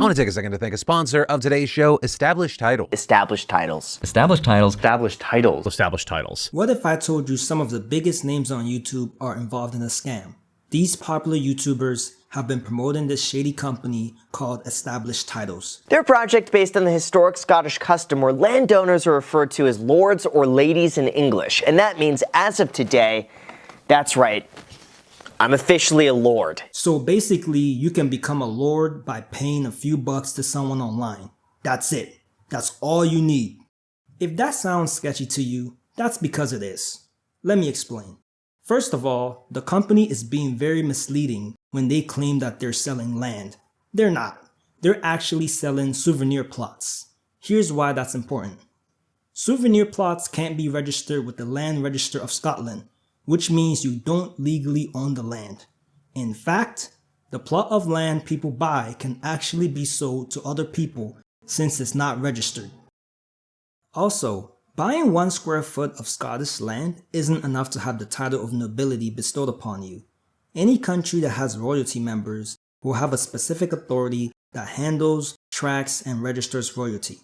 I want to take a second to thank a sponsor of today's show, Established Title. Established titles. Established titles. Established titles. Established titles. What if I told you some of the biggest names on YouTube are involved in a scam? These popular YouTubers have been promoting this shady company called Established Titles. Their project based on the historic Scottish custom where landowners are referred to as lords or ladies in English. And that means as of today, that's right, I'm officially a lord. So basically, you can become a lord by paying a few bucks to someone online. That's it. That's all you need. If that sounds sketchy to you, that's because it is. Let me explain. First of all, the company is being very misleading when they claim that they're selling land. They're not. They're actually selling souvenir plots. Here's why that's important. Souvenir plots can't be registered with the Land Register of Scotland, which means you don't legally own the land. In fact, the plot of land people buy can actually be sold to other people since it's not registered. Also, buying 1 square foot of Scottish land isn't enough to have the title of nobility bestowed upon you. Any country that has royalty members will have a specific authority that handles, tracks, and registers royalty.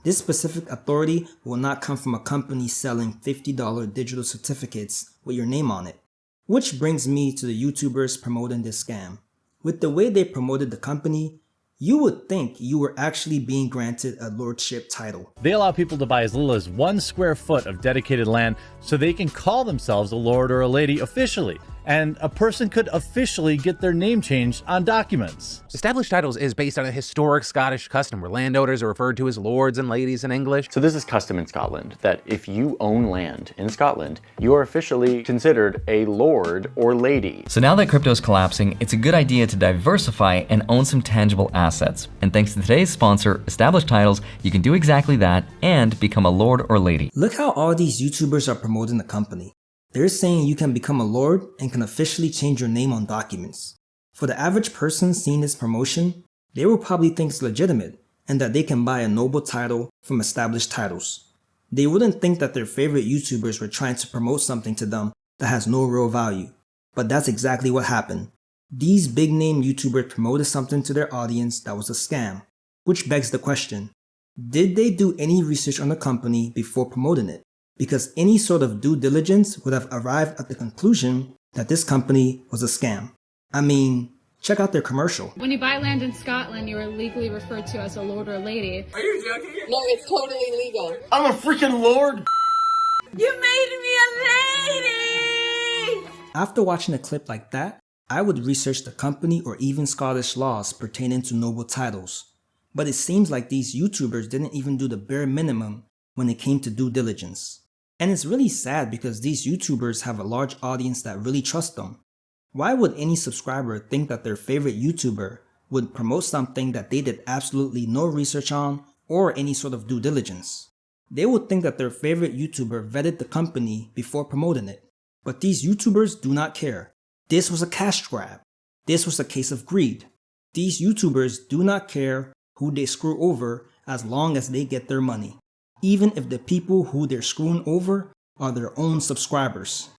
This specific authority will not come from a company selling $50 digital certificates with your name on it. Which brings me to the YouTubers promoting this scam. With the way they promoted the company, you would think you were actually being granted a lordship title. They allow people to buy as little as 1 square foot of dedicated land so they can call themselves a lord or a lady officially. And a person could officially get their name changed on documents. Established Titles is based on a historic Scottish custom where landowners are referred to as lords and ladies in English. So this is custom in Scotland, that if you own land in Scotland, you are officially considered a lord or lady. So now that crypto's collapsing, it's a good idea to diversify and own some tangible assets. And thanks to today's sponsor, Established Titles, you can do exactly that and become a lord or lady. Look how all these YouTubers are promoting the company. They're saying you can become a lord and can officially change your name on documents. For the average person seeing this promotion, they will probably think it's legitimate and that they can buy a noble title from Established Titles. They wouldn't think that their favorite YouTubers were trying to promote something to them that has no real value. But that's exactly what happened. These big name YouTubers promoted something to their audience that was a scam, which begs the question, did they do any research on the company before promoting it? Because any sort of due diligence would have arrived at the conclusion that this company was a scam. I mean, check out their commercial. When you buy land in Scotland, you are legally referred to as a lord or lady. Are you joking? No, it's totally legal. I'm a freaking lord! You made me a lady! After watching a clip like that, I would research the company or even Scottish laws pertaining to noble titles. But it seems like these YouTubers didn't even do the bare minimum when it came to due diligence. And it's really sad because these YouTubers have a large audience that really trust them. Why would any subscriber think that their favorite YouTuber would promote something that they did absolutely no research on or any sort of due diligence? They would think that their favorite YouTuber vetted the company before promoting it. But these YouTubers do not care. This was a cash grab. This was a case of greed. These YouTubers do not care who they screw over as long as they get their money, even if the people who they're screwing over are their own subscribers.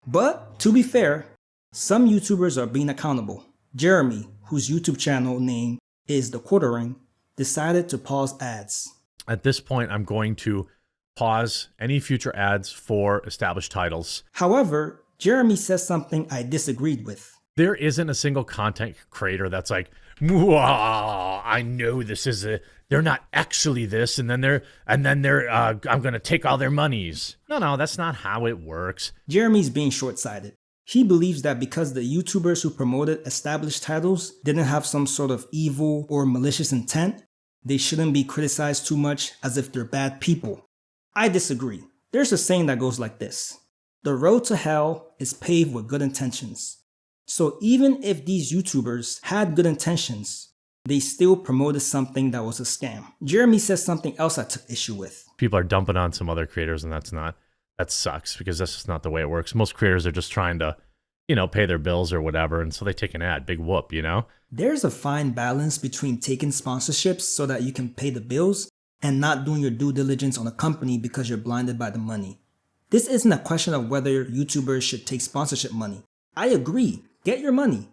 But to be fair, some YouTubers are being accountable. Jeremy, whose YouTube channel name is The Quartering, decided to pause ads. At this point, I'm going to pause any future ads for Established Titles. However, Jeremy says something I disagreed with. There isn't a single content creator that's like, I know this is they're not actually this, and then they're I'm going to take all their monies. No, that's not how it works. Jeremy's being short-sighted. He believes that because the YouTubers who promoted Established Titles didn't have some sort of evil or malicious intent, they shouldn't be criticized too much as if they're bad people. I disagree. There's a saying that goes like this: the road to hell is paved with good intentions. So even if these YouTubers had good intentions, they still promoted something that was a scam. Jeremy says something else I took issue with. People are dumping on some other creators, and that sucks, because that's just not the way it works. Most creators are just trying to, pay their bills or whatever, and so they take an ad. Big whoop, There's a fine balance between taking sponsorships so that you can pay the bills and not doing your due diligence on a company because you're blinded by the money. This isn't a question of whether YouTubers should take sponsorship money. I agree. Get your money.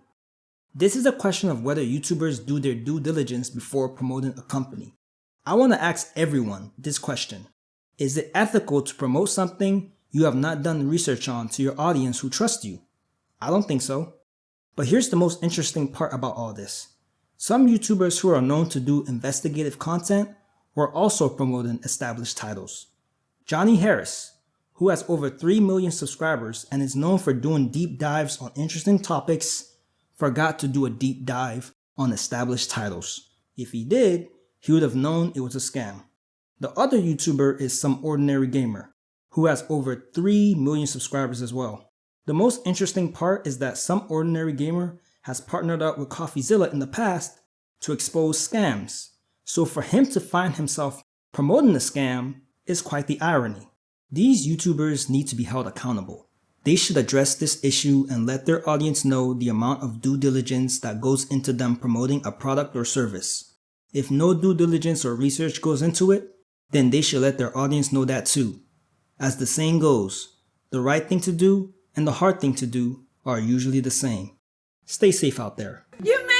This is a question of whether YouTubers do their due diligence before promoting a company. I want to ask everyone this question. Is it ethical to promote something you have not done research on to your audience who trust you? I don't think so. But here's the most interesting part about all this. Some YouTubers who are known to do investigative content were also promoting established titles. Johnny Harris, who has over 3 million subscribers and is known for doing deep dives on interesting topics, forgot to do a deep dive on established titles. If he did, he would have known it was a scam. The other YouTuber is Some Ordinary Gamer, who has over 3 million subscribers as well. The most interesting part is that Some Ordinary Gamer has partnered up with CoffeeZilla in the past to expose scams. So for him to find himself promoting a scam is quite the irony. These YouTubers need to be held accountable. They should address this issue and let their audience know the amount of due diligence that goes into them promoting a product or service. If no due diligence or research goes into it, then they should let their audience know that too. As the saying goes, the right thing to do and the hard thing to do are usually the same. Stay safe out there. You made